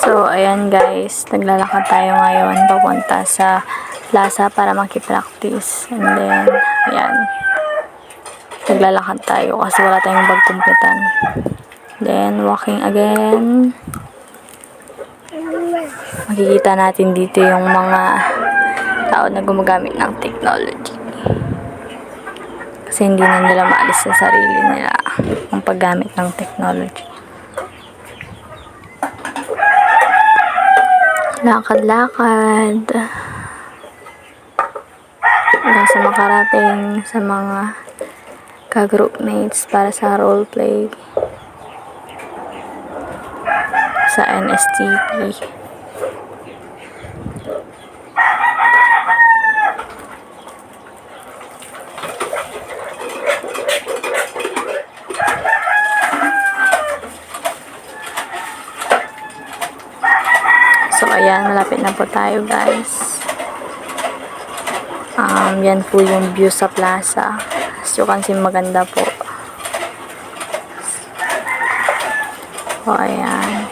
So, ayan guys, naglalakad tayo ngayon papunta sa plaza para makipractice. And then, ayan, naglalakad tayo kasi wala tayong bag kumpitan. Then, walking again. Makikita natin dito yung mga tao na gumagamit ng technology. Kasi hindi na nila maalis sa sarili nila ang paggamit ng technology. Lakad-lakad hanggang sa makarating sa mga ka-groupmates para sa roleplay sa NSTP. So, ayan, malapit na po tayo, guys. Yan po yung view sa plaza. As you can see, maganda po. So, ayan.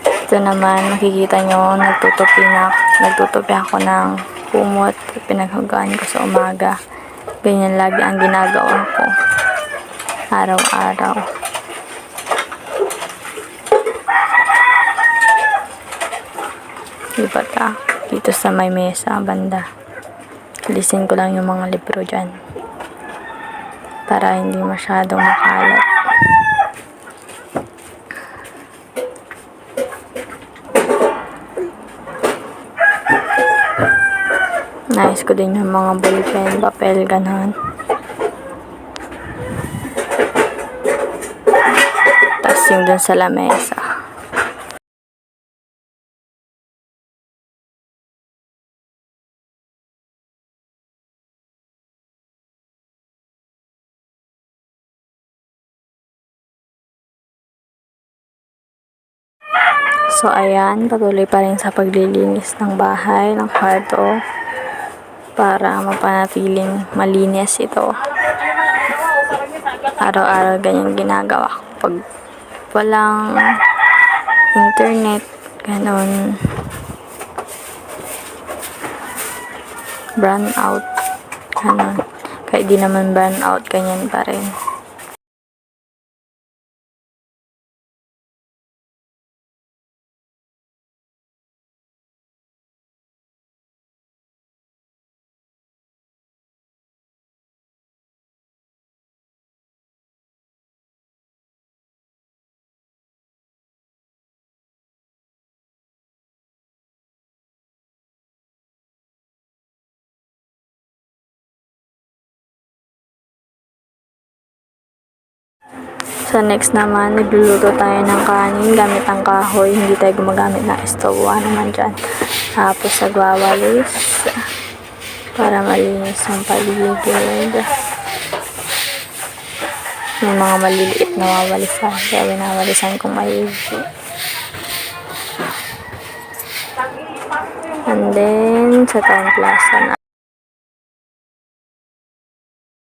Ito naman, makikita nyo, nagtutupi ako ng kumot. Pinaghugaan ko sa umaga. Ganyan lagi ang ginagawa ko. Araw-araw. Diba ta? Dito sa may mesa, banda. Alisin ko lang yung mga libro dyan. Para hindi masyadong makalat. Nice ko din yung mga ballpen, papel, ganon. Tapos yung dun sa lamesa. So, ayan, patuloy pa rin sa paglilinis ng bahay, ng kwarto, para mapanatiling malinis ito. Araw-araw ganyan ginagawa ko pag walang internet, ganon. Burn out, ganon. Kahit di naman burn out, ganyan pa rin. So, next naman, nagluluto tayo ng kanin gamit ang kahoy. Hindi tayo gumagamit ng stove. Naman dyan. Tapos, nagwawalis para malinis ang paligid. May mga maliliit na wawalisan. Kaya winawalisan kong maigi. And then, sa Town Plaza na.